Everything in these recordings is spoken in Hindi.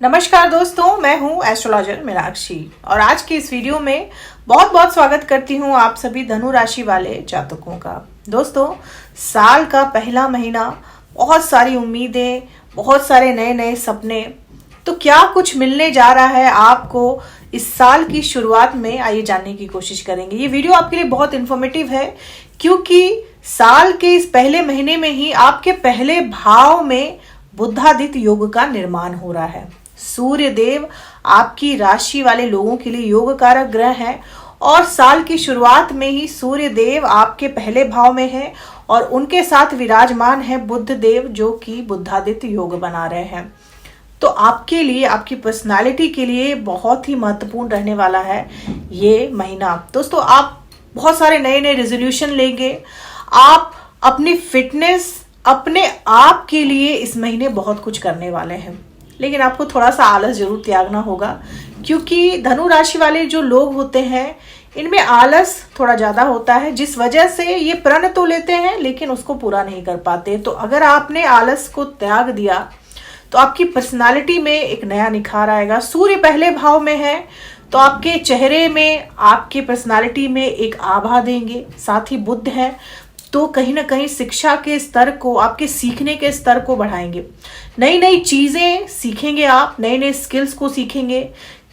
नमस्कार दोस्तों, मैं हूं एस्ट्रोलॉजर मीनाक्षी और आज की इस वीडियो में बहुत बहुत स्वागत करती हूं आप सभी धनु राशि वाले जातकों का। दोस्तों, साल का पहला महीना, बहुत सारी उम्मीदें, बहुत सारे नए नए सपने। तो क्या कुछ मिलने जा रहा है आपको इस साल की शुरुआत में, आइए जानने की कोशिश करेंगे। ये वीडियो आपके लिए बहुत इंफॉर्मेटिव है क्योंकि साल के इस पहले महीने में ही आपके पहले भाव में बुधादित्य योग का निर्माण हो रहा है। सूर्य देव आपकी राशि वाले लोगों के लिए योग कारक ग्रह है और साल की शुरुआत में ही सूर्य देव आपके पहले भाव में है और उनके साथ विराजमान है बुध देव, जो कि बुधादित्य योग बना रहे हैं। तो आपके लिए, आपकी पर्सनालिटी के लिए बहुत ही महत्वपूर्ण रहने वाला है ये महीना। दोस्तों, आप बहुत सारे नए नए रेजोल्यूशन लेंगे। आप अपनी फिटनेस, अपने आप के लिए इस महीने बहुत कुछ करने वाले हैं, लेकिन आपको थोड़ा सा आलस जरूर त्यागना होगा क्योंकि धनु राशि वाले जो लोग होते हैं इनमें आलस थोड़ा ज्यादा होता है, जिस वजह से ये प्रण तो लेते हैं लेकिन उसको पूरा नहीं कर पाते। तो अगर आपने आलस को त्याग दिया तो आपकी पर्सनालिटी में एक नया निखार आएगा। सूर्य पहले भाव में है तो आपके चेहरे में, आपकी पर्सनालिटी में एक आभा देंगे। साथ ही बुध है तो कहीं ना कहीं शिक्षा के स्तर को, आपके सीखने के स्तर को बढ़ाएंगे। नई नई चीजें सीखेंगे, आप नए नए स्किल्स को सीखेंगे,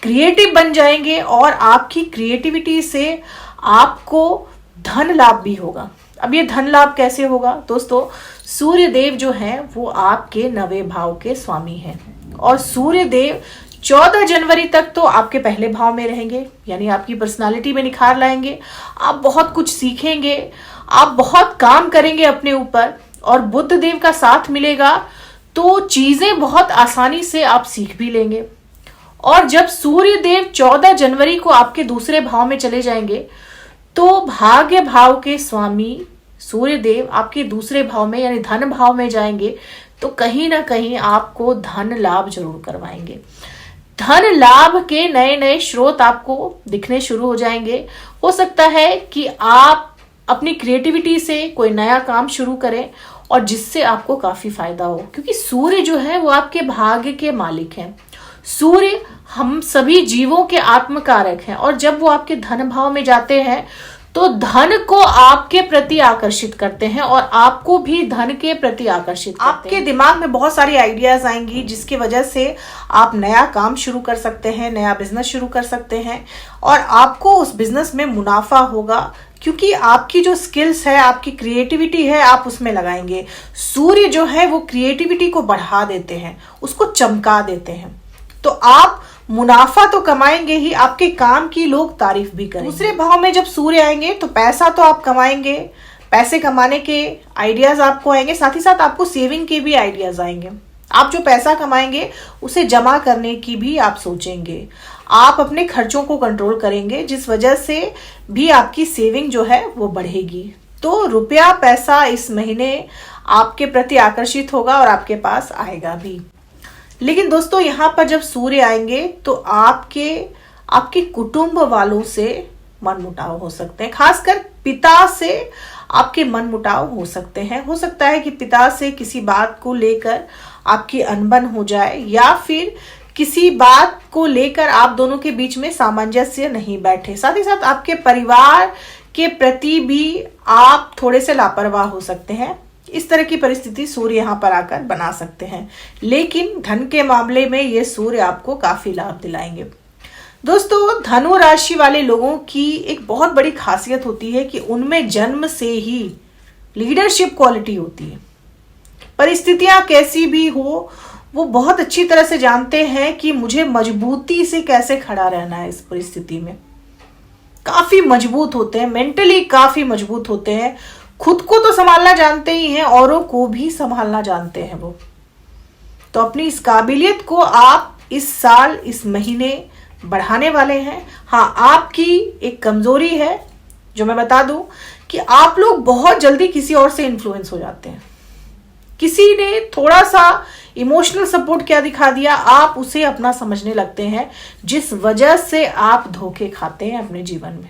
क्रिएटिव बन जाएंगे और आपकी क्रिएटिविटी से आपको धन लाभ भी होगा। अब ये धन लाभ कैसे होगा दोस्तों? सूर्य देव जो है वो आपके 9वें भाव के स्वामी हैं और सूर्य देव 14 जनवरी तक तो आपके पहले भाव में रहेंगे, यानी आपकी पर्सनालिटी में निखार लाएंगे। आप बहुत कुछ सीखेंगे, आप बहुत काम करेंगे अपने ऊपर और बुध देव का साथ मिलेगा तो चीजें बहुत आसानी से आप सीख भी लेंगे। और जब सूर्य देव 14 जनवरी को आपके दूसरे भाव में चले जाएंगे तो भाग्य भाव के स्वामी सूर्य देव आपके दूसरे भाव में यानी धन भाव में जाएंगे तो कहीं ना कहीं आपको धन लाभ जरूर करवाएंगे। धन लाभ के नए नए स्रोत आपको दिखने शुरू हो जाएंगे। हो सकता है कि आप अपनी क्रिएटिविटी से कोई नया काम शुरू करें और जिससे आपको काफी फायदा हो, क्योंकि सूर्य जो है वो आपके भाग्य के मालिक हैं। सूर्य हम सभी जीवों के आत्मकारक हैं और जब वो आपके धन भाव में जाते हैं तो धन को आपके प्रति आकर्षित करते हैं और आपको भी धन के प्रति आकर्षित करते हैं। आपके दिमाग में बहुत सारी आइडियाज आएंगी जिसकी वजह से आप नया काम शुरू कर सकते हैं, नया बिजनेस शुरू कर सकते हैं और आपको उस बिजनेस में मुनाफा होगा क्योंकि आपकी जो स्किल्स है, आपकी क्रिएटिविटी है, आप उसमें लगाएंगे। सूर्य जो है वो क्रिएटिविटी को बढ़ा देते हैं, उसको चमका देते हैं। तो आप मुनाफा तो कमाएंगे ही, आपके काम की लोग तारीफ भी करेंगे। दूसरे भाव में जब सूर्य आएंगे तो पैसा तो आप कमाएंगे, पैसे कमाने के आइडियाज आपको आएंगे, साथ ही साथ आपको सेविंग के भी आइडियाज आएंगे। आप जो पैसा कमाएंगे उसे जमा करने की भी आप सोचेंगे। आप अपने खर्चों को कंट्रोल करेंगे जिस वजह से भी आपकी सेविंग जो है वो बढ़ेगी। तो रुपया पैसा इस महीने आपके प्रति आकर्षित होगा और आपके पास आएगा भी। लेकिन दोस्तों, यहाँ पर जब सूर्य आएंगे तो आपके कुटुंब वालों से मनमुटाव हो सकते हैं, खासकर पिता से आपके मनमुटाव हो सकते हैं। हो सकता है कि पिता से किसी बात को लेकर आपकी अनबन हो जाए या फिर किसी बात को लेकर आप दोनों के बीच में सामंजस्य नहीं बैठे। साथ ही साथ आपके परिवार के प्रति भी आप थोड़े से लापरवाह हो सकते हैं। इस तरह की परिस्थिति सूर्य यहाँ पर आकर बना सकते हैं, लेकिन धन के मामले में ये सूर्य आपको काफी लाभ दिलाएंगे। दोस्तों, धनु राशि वाले लोगों की एक बहुत बड़ी खासियत होती है कि उनमें जन्म से ही लीडरशिप क्वालिटी होती है। परिस्थितियां कैसी भी हो, वो बहुत अच्छी तरह से जानते हैं कि मुझे मजबूती से कैसे खड़ा रहना है। इस परिस्थिति में काफी मजबूत होते हैं, मेंटली काफी मजबूत होते हैं। खुद को तो संभालना जानते ही हैं, औरों को भी संभालना जानते हैं वो। तो अपनी इस काबिलियत को आप इस साल, इस महीने बढ़ाने वाले हैं। हाँ, आपकी एक कमजोरी है जो मैं बता दूं कि आप लोग बहुत जल्दी किसी और से इन्फ्लुएंस हो जाते हैं। किसी ने थोड़ा सा इमोशनल सपोर्ट क्या दिखा दिया, आप उसे अपना समझने लगते हैं, जिस वजह से आप धोखे खाते हैं अपने जीवन में।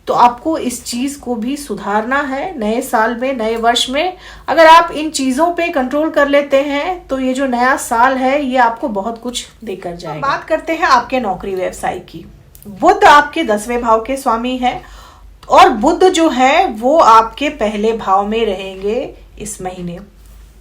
तो आपको इस चीज को भी सुधारना है नए साल में, नए वर्ष में। अगर आप इन चीजों पे कंट्रोल कर लेते हैं तो ये जो नया साल है ये आपको बहुत कुछ देकर जाएगा। बात करते हैं आपके नौकरी व्यवसाय की। बुध आपके 10वें भाव के स्वामी है और बुध जो है वो आपके पहले भाव में रहेंगे इस महीने।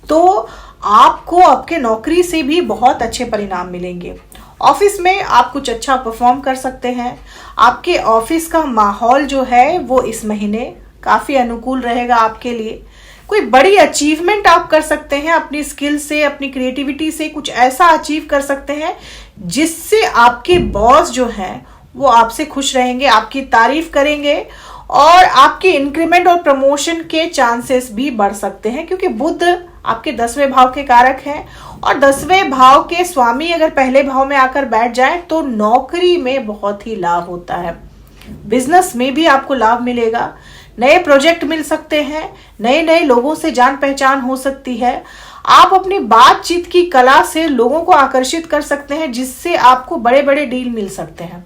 तो आपको आपके नौकरी से भी बहुत अच्छे परिणाम मिलेंगे। ऑफिस में आप कुछ अच्छा परफॉर्म कर सकते हैं। आपके ऑफिस का माहौल जो है वो इस महीने काफी अनुकूल रहेगा आपके लिए। कोई बड़ी अचीवमेंट आप कर सकते हैं अपनी स्किल से, अपनी क्रिएटिविटी से कुछ ऐसा अचीव कर सकते हैं जिससे आपके बॉस जो हैं वो आपसे खुश रहेंगे, आपकी तारीफ करेंगे और आपकी इंक्रीमेंट और प्रमोशन के चांसेस भी बढ़ सकते हैं, क्योंकि बुध आपके 10वें भाव के कारक हैं और 10वें भाव के स्वामी अगर पहले भाव में आकर बैठ जाए तो नौकरी में बहुत ही लाभ होता है। बिजनेस में भी आपको लाभ मिलेगा, नए प्रोजेक्ट मिल सकते हैं, नए नए लोगों से जान पहचान हो सकती है। आप अपनी बातचीत की कला से लोगों को आकर्षित कर सकते हैं जिससे आपको बड़े बड़े डील मिल सकते हैं।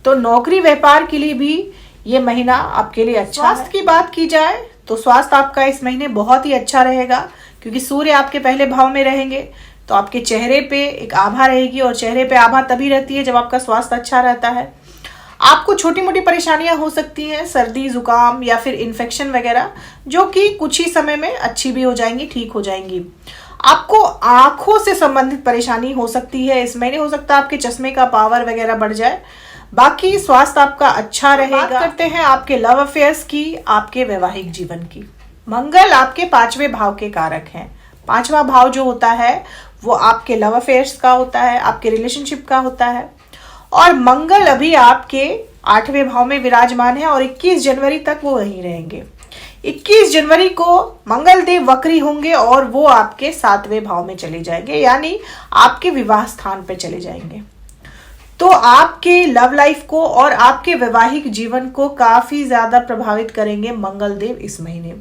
तो नौकरी व्यापार के लिए भी ये महीना आपके लिए अच्छा है। स्वास्थ्य की बात की जाए तो स्वास्थ्य आपका इस महीने बहुत ही अच्छा रहेगा, क्योंकि सूर्य आपके पहले भाव में रहेंगे तो आपके चेहरे पे एक आभा रहेगी और चेहरे पे आभा तभी रहती है जब आपका स्वास्थ्य अच्छा रहता है। आपको छोटी मोटी परेशानियां हो सकती हैं, सर्दी जुकाम या फिर इन्फेक्शन वगैरह, जो कि कुछ ही समय में अच्छी भी हो जाएंगी, ठीक हो जाएंगी। आपको आंखों से संबंधित परेशानी हो सकती है इस महीने, हो सकता है आपके चश्मे का पावर वगैरह बढ़ जाए। बाकी स्वास्थ्य आपका अच्छा रहेगा। बात करते हैं आपके लव अफेयर्स की, आपके वैवाहिक जीवन की। मंगल आपके 5वें भाव के कारक हैं। 5वां भाव जो होता है वो आपके लव अफेयर्स का होता है, आपके रिलेशनशिप का होता है। और मंगल अभी आपके 8वें भाव में विराजमान है और 21 जनवरी तक वो वहीं रहेंगे। 21 जनवरी को मंगल देव वक्री होंगे और वो आपके 7वें भाव में चले जाएंगे, यानी आपके विवाह स्थान पे चले जाएंगे। तो आपके लव लाइफ को और आपके वैवाहिक जीवन को काफी ज्यादा प्रभावित करेंगे मंगल देव इस महीने।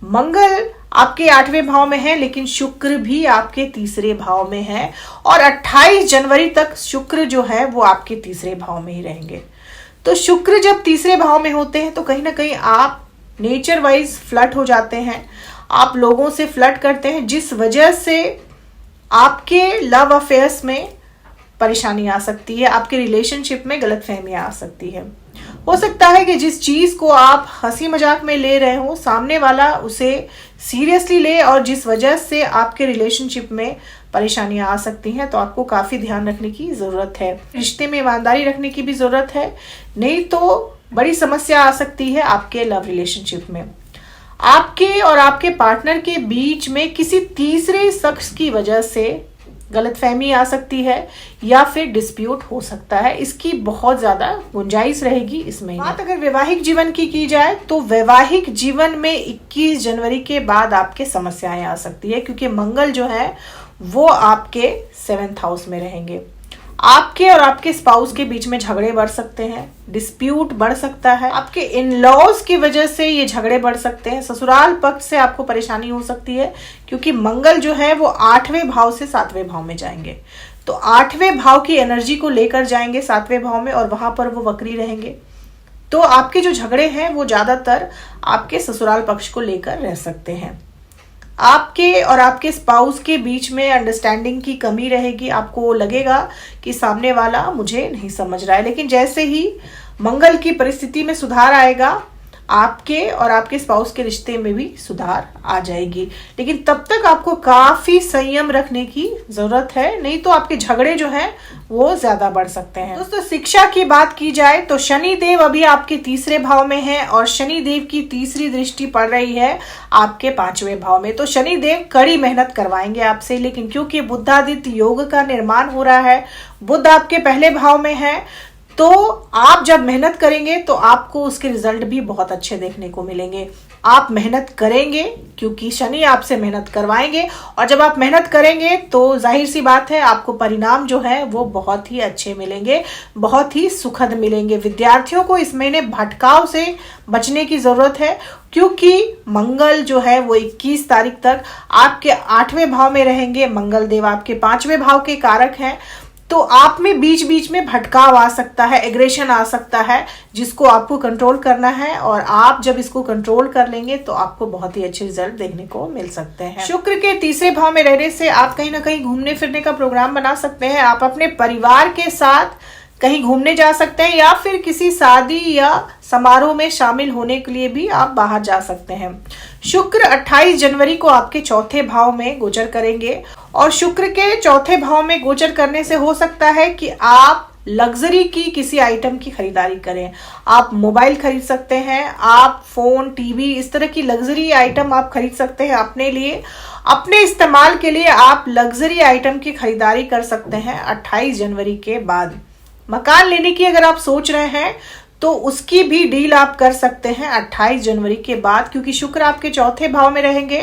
मंगल आपके 8वें भाव में है, लेकिन शुक्र भी आपके 3रे भाव में है और 28 जनवरी तक शुक्र जो है वो आपके 3रे भाव में ही रहेंगे। तो शुक्र जब 3रे भाव में होते हैं तो कहीं ना कहीं आप नेचर वाइज फ्लर्ट हो जाते हैं, आप लोगों से फ्लर्ट करते हैं, जिस वजह से आपके लव अफेयर्स में परेशानी आ सकती है, आपके रिलेशनशिप में गलतफहमियां आ सकती है। हो सकता है कि जिस चीज को आप हंसी मजाक में ले रहे हो सामने वाला उसे सीरियसली ले और जिस वजह से आपके रिलेशनशिप में परेशानियां आ सकती हैं। तो आपको काफी ध्यान रखने की जरूरत है, रिश्ते में ईमानदारी रखने की भी जरूरत है, नहीं तो बड़ी समस्या आ सकती है आपके लव रिलेशनशिप में। आपके और आपके पार्टनर के बीच में किसी तीसरे शख्स की वजह से गलतफहमी आ सकती है या फिर डिस्प्यूट हो सकता है, इसकी बहुत ज्यादा गुंजाइश रहेगी इस महीने। बात अगर वैवाहिक जीवन की जाए तो वैवाहिक जीवन में 21 जनवरी के बाद आपके समस्याएं आ सकती है, क्योंकि मंगल जो है वो आपके 7th हाउस में रहेंगे। आपके और आपके स्पाउस के बीच में झगड़े बढ़ सकते हैं, डिस्प्यूट बढ़ सकता है, आपके इन लॉज की वजह से ये झगड़े बढ़ सकते हैं, ससुराल पक्ष से आपको परेशानी हो सकती है, क्योंकि मंगल जो है वो 8वें भाव से 7वें भाव में जाएंगे। तो 8वें भाव की एनर्जी को लेकर जाएंगे 7वें भाव में और वहां पर वो वक्री रहेंगे। तो आपके जो झगड़े हैं वो ज्यादातर आपके ससुराल पक्ष को लेकर रह सकते हैं। आपके और आपके स्पाउस के बीच में अंडरस्टैंडिंग की कमी रहेगी, आपको लगेगा कि सामने वाला मुझे नहीं समझ रहा है, लेकिन जैसे ही मंगल की परिस्थिति में सुधार आएगा आपके और आपके स्पाउस के रिश्ते में भी सुधार आ जाएगी। लेकिन तब तक आपको काफी संयम रखने की जरूरत है, नहीं तो आपके झगड़े जो हैं वो ज्यादा बढ़ सकते हैं। दोस्तों शिक्षा की बात की जाए तो शनि देव अभी आपके 3रे भाव में है और शनि देव की 3री दृष्टि पड़ रही है आपके 5वें भाव में। तो शनि देव कड़ी मेहनत करवाएंगे आपसे, लेकिन क्योंकि बुधादित्य योग का निर्माण हो रहा है, बुध आपके पहले भाव में है, तो आप जब मेहनत करेंगे तो आपको उसके रिजल्ट भी बहुत अच्छे देखने को मिलेंगे। आप मेहनत करेंगे क्योंकि शनि आपसे मेहनत करवाएंगे और जब आप मेहनत करेंगे तो जाहिर सी बात है आपको परिणाम जो है वो बहुत ही अच्छे मिलेंगे, बहुत ही सुखद मिलेंगे। विद्यार्थियों को इस महीने भटकाव से बचने की जरूरत है, क्योंकि मंगल जो है वो 21 तारीख तक आपके 8वें भाव में रहेंगे। मंगल देव आपके 5वें भाव के कारक हैं, तो आप में बीच बीच में भटकाव आ सकता है, एग्रेशन आ सकता है, जिसको आपको कंट्रोल करना है। और आप जब इसको कंट्रोल कर लेंगे तो आपको बहुत ही अच्छे रिजल्ट देखने को मिल सकते हैं। शुक्र के तीसरे भाव में रहने से आप कहीं ना कहीं घूमने फिरने का प्रोग्राम बना सकते हैं। आप अपने परिवार के साथ कहीं घूमने जा सकते हैं या फिर किसी शादी या समारोह में शामिल होने के लिए भी आप बाहर जा सकते हैं। शुक्र 28 जनवरी को आपके चौथे भाव में गोचर करेंगे और शुक्र के चौथे भाव में गोचर करने से हो सकता है कि आप लग्जरी की किसी आइटम की खरीदारी करें। आप मोबाइल खरीद सकते हैं, आप फोन, टीवी, इस तरह की लग्जरी आइटम आप खरीद सकते हैं अपने लिए। अपने इस्तेमाल के लिए आप लग्जरी आइटम की खरीदारी कर सकते हैं 28 जनवरी के बाद। मकान लेने की अगर आप सोच रहे हैं तो उसकी भी डील आप कर सकते हैं 28 जनवरी के बाद, क्योंकि शुक्र आपके चौथे भाव में रहेंगे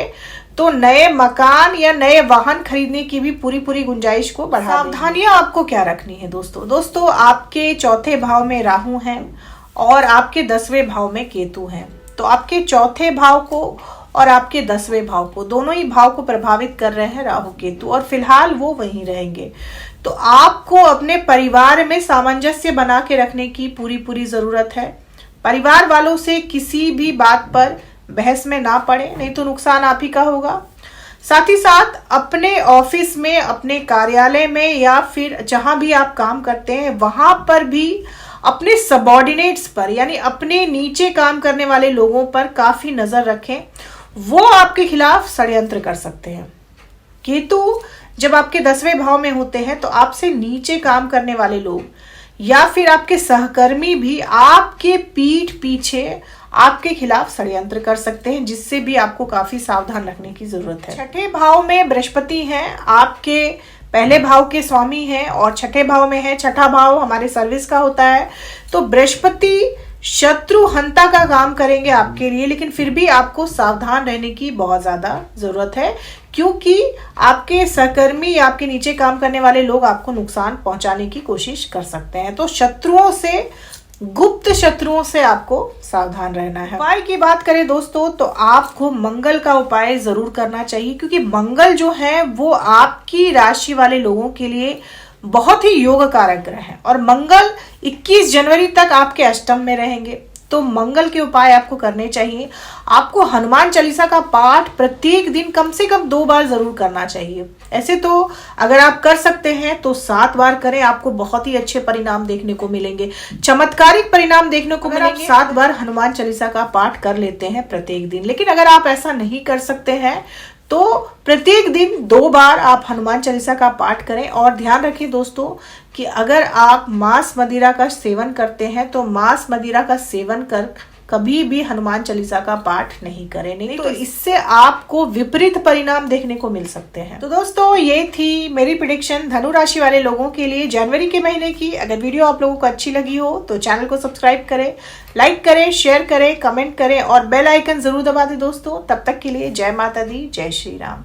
तो नए मकान या नए वाहन खरीदने की भी पूरी गुंजाइश को बढ़ा देंगे। सावधानियां आपको क्या रखनी है दोस्तों आपके चौथे भाव में राहु हैं और आपके 10वें भाव में केतु हैं। तो आपके चौथे भाव को और आपके 10वें भाव को, दोनों ही भाव को प्रभावित कर रहे हैं राहु केतु, और फिलहाल वो वहीं रहेंगे। तो आपको अपने परिवार में सामंजस्य बना के रखने की पूरी जरूरत है। परिवार वालों से किसी भी बात पर बहस में ना पड़े, नहीं तो नुकसान आप ही का होगा। साथ ही साथ अपने ऑफिस में, अपने कार्यालय में या फिर जहां भी आप काम करते हैं वहां पर भी अपने सबॉर्डिनेट्स पर, यानी अपने नीचे काम करने वाले लोगों पर काफी नजर रखें। वो आपके खिलाफ षड्यंत्र कर सकते हैं। केतु जब आपके 10वें भाव में होते हैं तो आपसे नीचे काम करने वाले लोग या फिर आपके सहकर्मी भी आपके पीठ पीछे आपके खिलाफ षड्यंत्र कर सकते हैं, जिससे भी आपको काफी सावधान रखने की जरूरत है। छठे भाव में बृहस्पति हैं, आपके पहले भाव के स्वामी हैं और छठे भाव में है। छठा भाव हमारे सर्विस का होता है। तो बृहस्पति शत्रु हंता का काम करेंगे आपके लिए, लेकिन फिर भी आपको सावधान रहने की बहुत ज्यादा जरूरत है, क्योंकि आपके सहकर्मी या आपके नीचे काम करने वाले लोग आपको नुकसान पहुंचाने की कोशिश कर सकते हैं। तो शत्रुओं से, गुप्त शत्रुओं से आपको सावधान रहना है। उपाय की बात करें दोस्तों तो आपको मंगल का उपाय जरूर करना चाहिए, क्योंकि मंगल जो है वो आपकी राशि वाले लोगों के लिए बहुत ही योग कारक ग्रह है और मंगल 21 जनवरी तक आपके अष्टम में रहेंगे। तो मंगल के उपाय आपको करने चाहिए। आपको हनुमान चालीसा का पाठ प्रत्येक दिन कम से कम 2 बार जरूर करना चाहिए। ऐसे तो अगर आप कर सकते हैं तो 7 बार करें, आपको बहुत ही अच्छे परिणाम देखने को मिलेंगे, चमत्कारिक परिणाम देखने को मिलेंगे। 7 बार हनुमान चालीसा का पाठ कर लेते हैं प्रत्येक दिन, लेकिन अगर आप ऐसा नहीं कर सकते हैं तो प्रत्येक दिन 2 बार आप हनुमान चालीसा का पाठ करें। और ध्यान रखें दोस्तों कि अगर आप मांस मदिरा का सेवन करते हैं तो मांस मदिरा का सेवन कर कभी भी हनुमान चालीसा का पाठ नहीं करें, नहीं तो इससे आपको विपरीत परिणाम देखने को मिल सकते हैं। तो दोस्तों ये थी मेरी प्रेडिक्शन धनु राशि वाले लोगों के लिए जनवरी के महीने की। अगर वीडियो आप लोगों को अच्छी लगी हो तो चैनल को सब्सक्राइब करें, लाइक करें, शेयर करें, कमेंट करें और बेल आइकन जरूर दबा दें दोस्तों। तब तक के लिए जय माता दी, जय श्री राम।